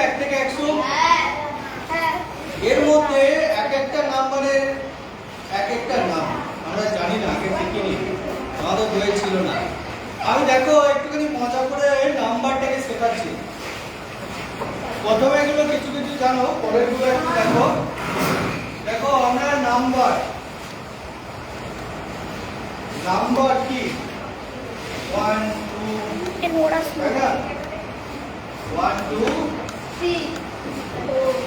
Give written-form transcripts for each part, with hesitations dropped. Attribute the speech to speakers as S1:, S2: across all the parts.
S1: 1 থেকে 100? এর মধ্যে এক একটা নাম্বারের এক একটা নাম আমরা জানি না, আগে দেখিনি, আমাদের বইয়ে ছিল না। আমি দেখো একটুখানি মজা করে নাম্বারটাকে শেখাচ্ছি। প্রথমে এগুলো কিছু কিছু জানো, পরেরগুলো একটু দেখো। দেখো আমরা নাম্বার কি 1 2 1 2
S2: 3 4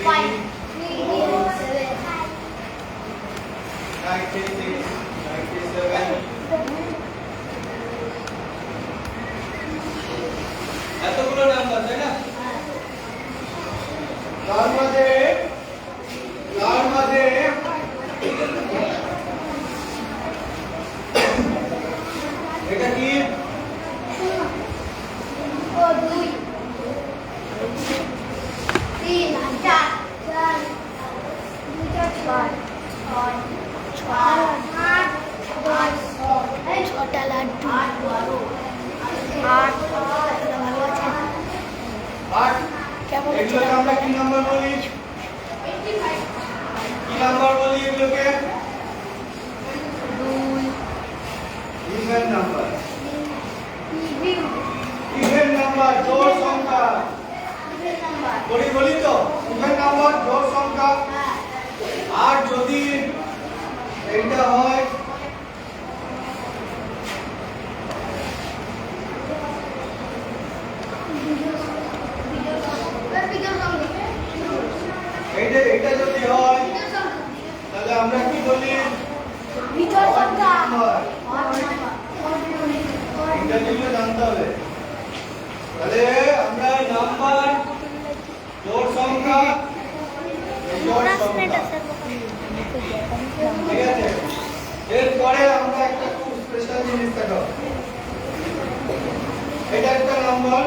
S2: 5
S1: এতগুলো নাম্বার, তাই না? তার মাঝে এটা কি?
S2: 2 3 4 ছটা লাড্ডু 8 ভালো আছে
S1: 8
S2: কেমন
S1: এগুলোকে আমরা কি নাম্বার বলি? কি নাম্বার বলি এগুলোকে?
S2: 2
S1: ইভেন নাম্বার। ইভেন নাম্বার জোড় সংখ্যা বলি তো, ইভেন নাম্বার জোড় সংখ্যা। আর যদি এটা হয় এটা যদি হয় তাহলে আমরা কি বলি?
S2: বিজয় সংখ্যা
S1: এটা দিলে জানতে হবে। তাহলে আমরা নাম্বার জোড় সংখ্যা বিজোড় সংখ্যা, ঠিক আছে? এরপরে আমরা একটা খুব স্পেশাল জিনিস দেখো, এটা একটা নাম্বার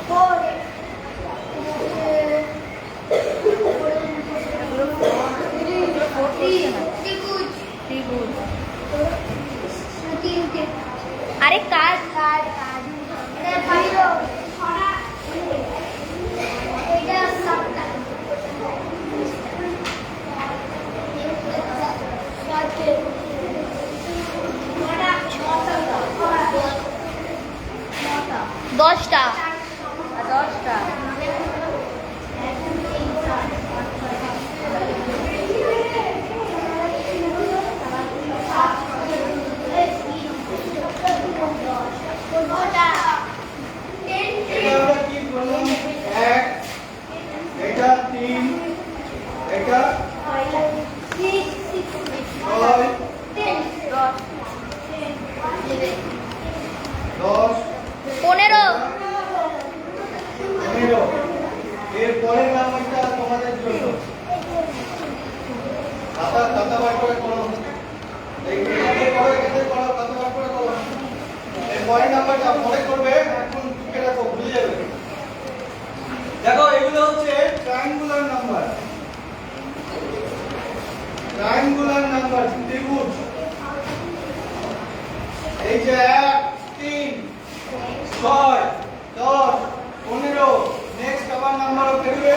S2: 4 अरे कार दसटा
S1: এটা আমরা কি বললাম? 1 এটা 3 এটা
S2: 6
S1: 6
S2: 10
S1: 10
S2: 15
S1: 15। এর পরের নাম্বারটা তোমাদের জন্য খাতা বার করে করো। এখানে করো, খাতা বার করে করো। এর পরের নাম্বারটা পরে করবে, এখন লিখে রাখো, ভুলে যাবে। দেখো এগুলো হচ্ছে ট্রায়াঙ্গুলার নাম্বার। ট্রায়াঙ্গুলার নাম্বার ত্রিভুজ। এই যে 1 3 6 10 15, নেক্সট আবার নাম্বারও বেরোবে।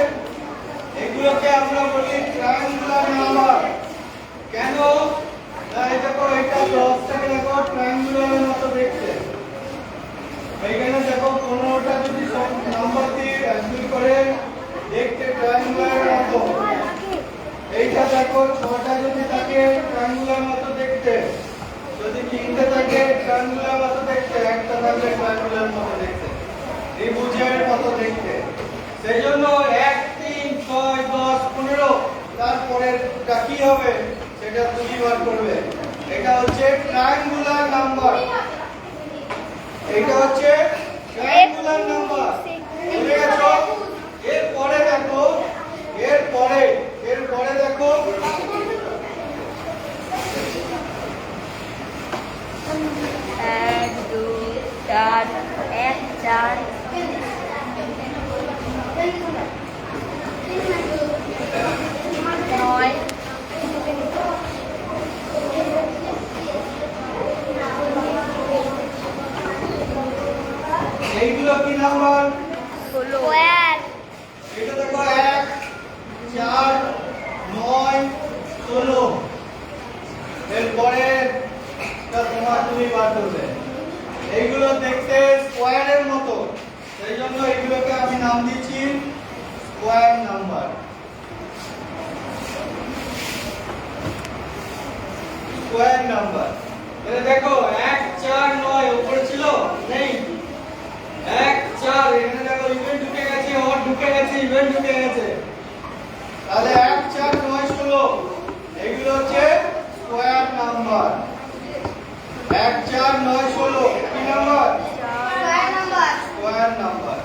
S1: এগুলোকে আমরা বলি ট্রায়াঙ্গুলার নাম্বার। কেন? না এই দেখো এটা 10 থেকে দেখো ট্রায়াঙ্গুলারের মতো দেখতে। এইখানে দেখো 15টা যদি নাম্বার দিয়ে অ্যাড করে দেখতে ট্রায়াঙ্গুলারের মতো। এইটা দেখো 6টা যদি থাকে ট্রায়াঙ্গুলার মতো দেখতে, যদি 3টে থাকে ট্রায়াঙ্গুলার মতো দেখতে, একটা থাকলে ট্রায়াঙ্গুলার মতো দেখতে, ত্রিভুজের মতো দেখতে। সেইজন্য 1 3 6 10 15 তারপরেরটা কি হবে সেটা তুমি বার করবে। এটা হচ্ছে ট্রায়াঙ্গুলার নাম্বার। এটা হচ্ছে ট্রায়াঙ্গুলার নাম্বার। বুঝে গেছো? এরপরে দেখো, এরপরে দেখো
S2: 1 2 4 1 4 9
S1: এইগুলো কি নাম্বার?
S2: 16
S1: 16। এরপরে তুমি বার করবে। এইগুলো দেখতে স্কোয়ারের মতো, সেই জন্য এগুলোকে আমি নাম দিচ্ছি স্কোয়ার নাম্বার। স্কোয়ার নাম্বার তাহলে দেখো 1 4 9 উপরে ছিল নেই, 1 4 এখানে দেখো ইভেন্ট ঢুকে গেছে, অর ঢুকে গেছে, ইভেন্ট ঢুকে গেছে। তাহলে 1 4 9 16 এগুলো হচ্ছে স্কোয়ার নাম্বার। 1 4 9 16 কি নাম্বার? স্কোয়ার নাম্বার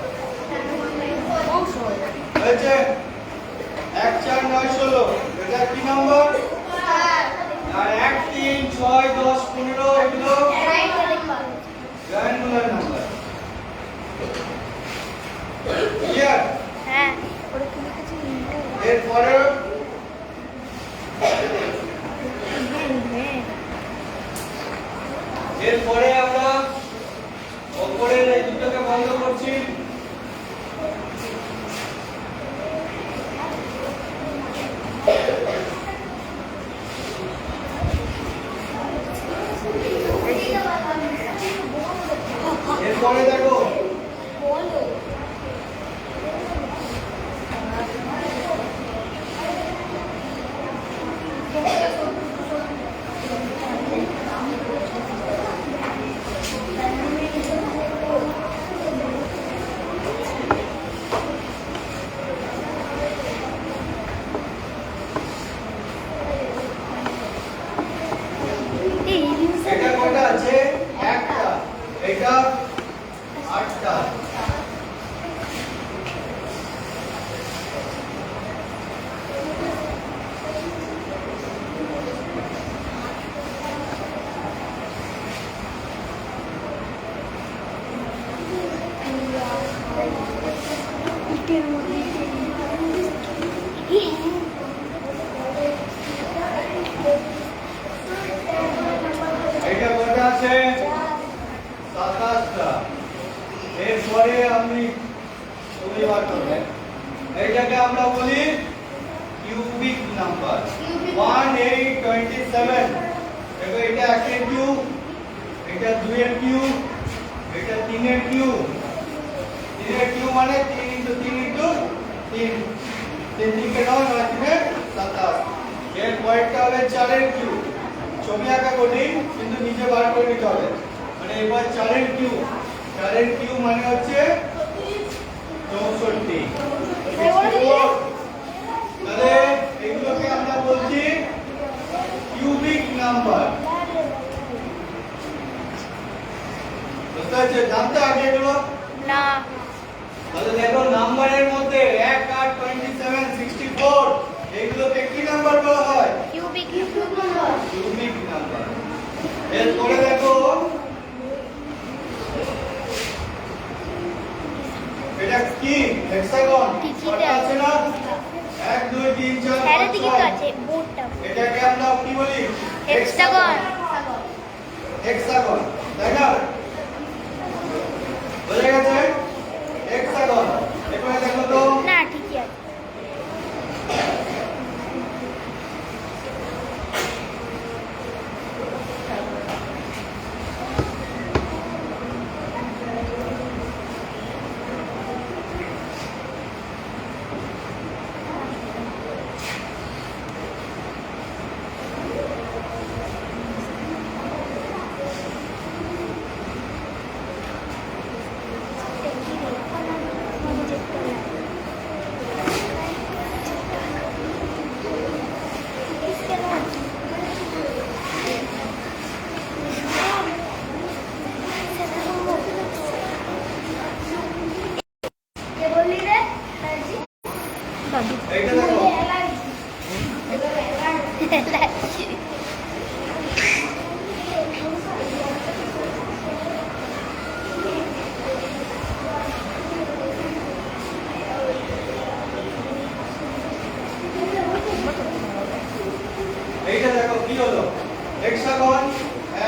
S1: হয়েছে। 1 4 9 16 এটা কি নাম্বার? আর 1 3 6 10 15 এগুলো গ্রানুলার নাম্বার। ক্লিয়ার?
S2: হ্যাঁ
S1: এরপরে এরপরে আমরা উপরের এই দুটোকে বন্ধ করছি। এরপরে দেখো এটা কয়টা আছে? একটা। এটা 8টা। এটা কয়টা আছে? 27টা। এরপরে আমি তুমি বার করবে। এইটাকে আমরা বলি কিউবিক নাম্বার। 1 8 27 দেখো এটা 1 এর কিউব, এটা 2 এর কিউব, এটা 3 এর কিউব। 3 এর কিউব মানে 3 * 3 * 3 3 কে 9 9 3 27। এর পরেরটা হবে 4 এর কিউব। ছবি আঁকা কঠিন কিন্তু নিচে বার করে নিতে হবে। মানে এবার 4 এর কিউব, 4 এর কিউব মানে হচ্ছে 64। তাহলে এগুলোকে আমরা বলছি কিউবিক নাম্বার। বুঝতে পারছো? জানতে আগে এগুলো
S2: না
S1: তাহলে দেখো নাম্বারের মধ্যে 1 8 27 64 এগুলোকে কি নাম্বার বলা হয়?
S2: Cubic
S1: cubic number. এরপরে দেখো এটা কি? হেক্সাগন। কয়টা আছে না? 1 2 3 4
S2: হ্যাঁ
S1: 5
S2: দিকে তো
S1: 6
S2: আছে বোর্ডটা
S1: এটাকে আমরা কি বলি?
S2: হেক্সাগন
S1: হেক্সাগন, তাই না? বুঝে গেছে? হেক্সাগন। এবারে দেখো তো
S2: না ঠিকই আছে।
S1: এইটা দেখো এইটা দেখো কি হলো? হেক্সাগন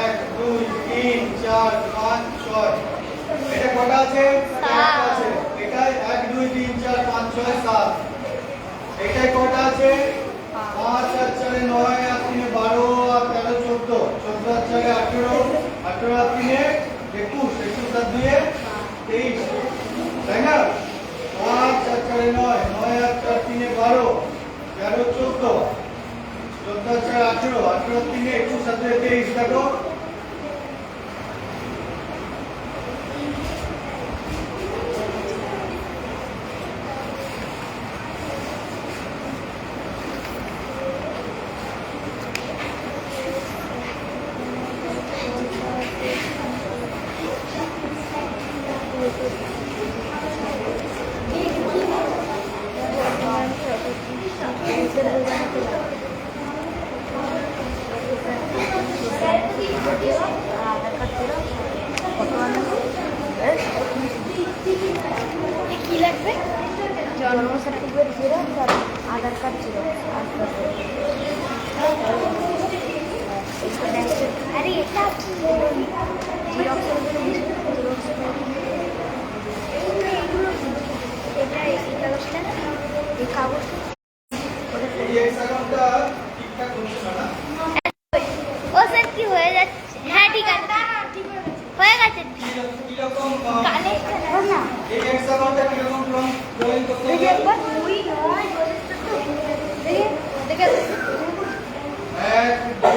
S1: 1 2 3 4 5 6 এটা কয়টা আছে? 7টা আছে। এটা 1 2 3 4 5 6 7 এটাই কয়টা আছে? 5 আর 4 9 18, 18 আর 3 21, 21 আর 2 23, তাই না? 5 আর 4 9, 9 আর 4 3 12, 13 14, 14 আর 4 18, 18 আর 3 21 আর 2 23, দেখো
S2: কি লাগবে?
S3: জন্ম সার্টিফিকেট জেরক্স আর আধার কার্ড জেরক্স আর
S2: আরে এটা কি?
S3: জেরক্স
S2: এটা এই কাগজটা না?
S3: এই কাগজ
S1: এই হেক্সাগনটা ঠিকঠাক হচ্ছে না
S2: ও স্যার কি হয়ে যাচ্ছে? হ্যাঁ ঠিক আছে, হয়ে গেছে।
S1: কি রকম
S2: কানেকশন
S3: না
S1: এই হেক্সাগনটা কি রকম ড্রয়িং করতে
S3: দেখি
S1: হবে
S3: একবার
S2: ওই নয়
S3: দেখি দেখে
S1: 1 2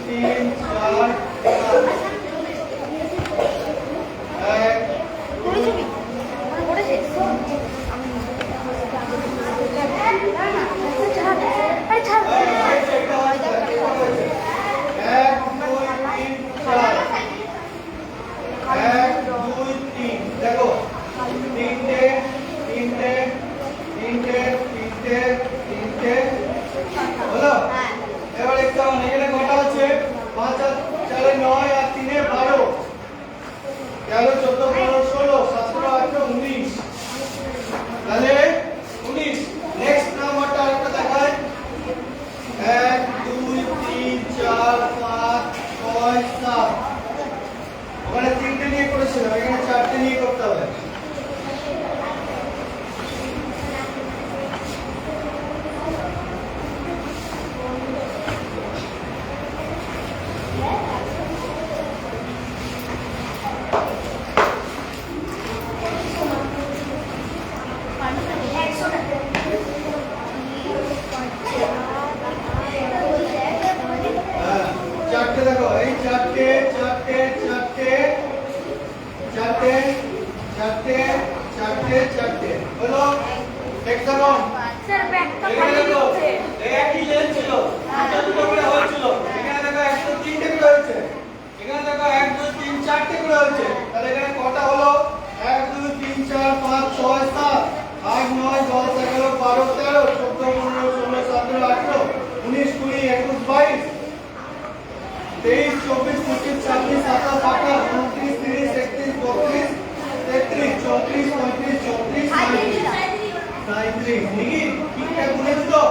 S1: 3 4 5
S3: করে ছবি করেছে আরে ছাড়
S1: দেখো তিনটে তিনটে তিনটে তিনটে তিনটে হলো এবার একটা এখানে কটা আছে 5 আর 4 9 আর 3 12 13 14 15 16 17 18 19 তাহলে 19 নেক্সট নাম্বারটা আরেকটা দেখায় 1 2 3 4 5 6 7 ওখানে তিনটে নিয়ে করেছিল এখানে চারটে নিয়ে করতে হবে চারটে দেখো এই চারটে চারটে চারটে চারটে চারটে চারটে চারটে হলো হেক্সাগন
S3: স্যার ব্যাগটা
S1: এখানে দেখো একই লেন্থ ছিল দুটো দুটো করে হয়েছিল এখানে দেখো একটু তিনটে করে হয়েছে এখানে দেখো 1 2 3 চারটে করে হয়েছে তাহলে এখানে কটা হলো 1 2 3 4 5 6 7 8 9 10 11 12 13 14 15 16 17 18 19 20 21 22 23 24 25 26 27 28 29 30 31 32 33 34 35 36 37 নাকি ঠিকঠাক বুঝেছো তো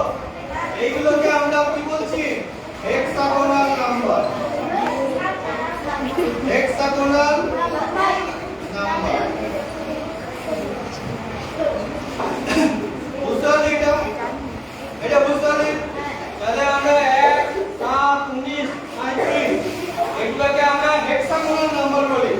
S1: এইগুলোকে আমরা কি বলছি হেক্সাগোনাল নাম্বার হেক্সাগোনাল নাম্বার বুঝতে পারলি এটা বুঝতে পারলি তাহলে আমরা 1 7 19 33 এগুলোকে আমরা হেক্সাগোনাল নাম্বার বলি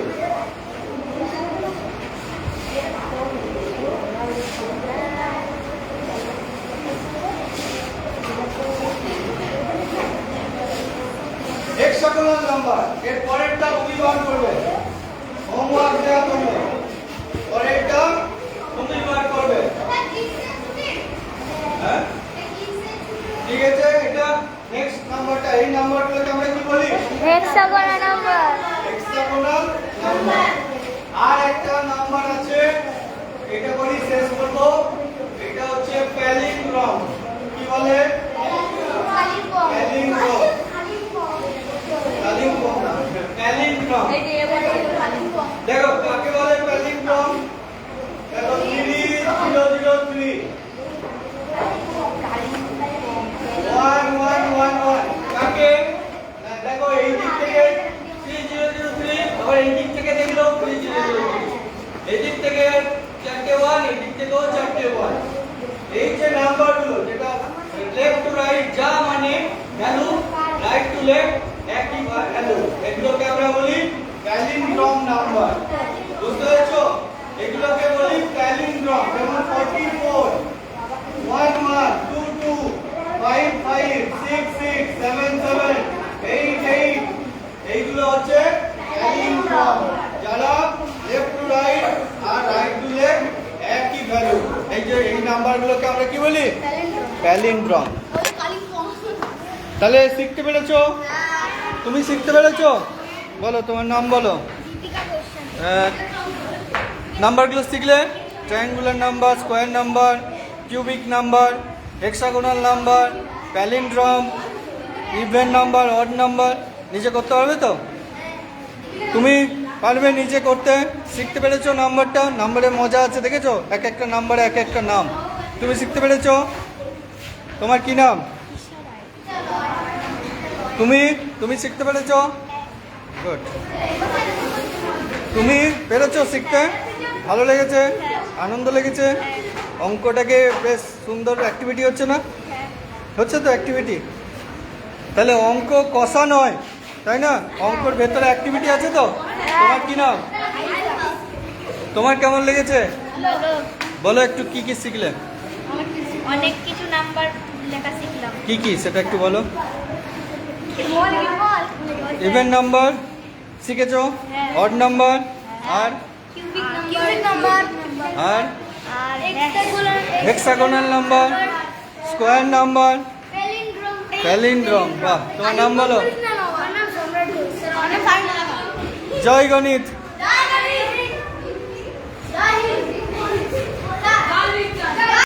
S1: হেক্সাগোনাল নাম্বার এর পরেরটা তুমি বার করবে হোমওয়ার্ক দেয়া তোমাদের পরেরটা তুমি বার করবে হ্যাঁ ঠিক আছে এটা নেক্সট নাম্বারটা এই নাম্বারগুলোকে আমরা কি বলি
S2: হেক্সাগোনাল নাম্বার।
S1: হেক্সাগোনাল নাম্বার আর একটা নাম্বার আছে এটা বলি শেষ করব এটা হচ্ছে প্যালিন্ড্রম কি বলে প্যালিন্ড্রম প্যালিন্ড্রম দেখো কাকে বলে প্যালিন্ড্রম দেখো 3003 1111 কাকে না দেখো এই দিক থেকে 3003 আবার এই দিক থেকে দেখলো 3003 এই দিক থেকে চারটে 1 এই দিক থেকেও চারটে 1 এই যে নাম্বারগুলো যেটা লেফট টু রাইট যা মানে ভ্যালু রাইট টু লেফট একই ভ্যালু এগুলোকে আমরা বলি প্যালিন্ড্রম নাম্বার। বুঝতে পেরেছো? এগুলোকে বলি প্যালিন্ড্রম। যেমন 44, 11, 22, 55, 66, 77, 88, এইগুলো হচ্ছে প্যালিন্ড্রম, যারা লেফট টু রাইট আর রাইট টু লেফট একই ভ্যালু। এই যে এই নাম্বারগুলোকে আমরা কি বলি? প্যালিন্ড্রম। তাহলে শিখতে পেরেছো? তুমি শিখতে পেরেছো? বলো তোমার নাম বলো। নাম্বারগুলো শিখলে triangular number, square number, cubic number, hexagonal number, palindrome, even number, odd number নিজে করতে পারবে তো? তুমি পারবে নিজে করতে? শিখতে পেরেছো নাম্বারটা? নাম্বারে মজা আছে দেখেছো? এক একটা নাম্বারে এক একটা নাম। তুমি শিখতে পেরেছো? তোমার কি নাম? তুমি শিখতে পেরেছো? গুড। তুমি পেরেছো শিখতে? ভালো লেগেছে? আনন্দ লেগেছে? অঙ্কটাকে বেশ সুন্দর অ্যাক্টিভিটি হচ্ছে না? হচ্ছে তো অ্যাক্টিভিটি? তাহলে অঙ্ক কষা নয়, তাই না? অঙ্কর ভেতরে অ্যাক্টিভিটি আছে তো? তোমার কি নাম? তোমার কেমন লেগেছে? বলো একটু কি কি শিখলে?
S2: অনেক কিছু নাম্বার লেখা শিখলাম।
S1: কি কি সেটা একটু বলো। ইভেন নাম্বার শিখেছো, অড নাম্বার, আর
S2: কিউবিক নাম্বার
S1: আর
S2: আর
S1: hexagonal number, square number, palindrome. বাহ, তোমার নাম বলো। জয় গণিত।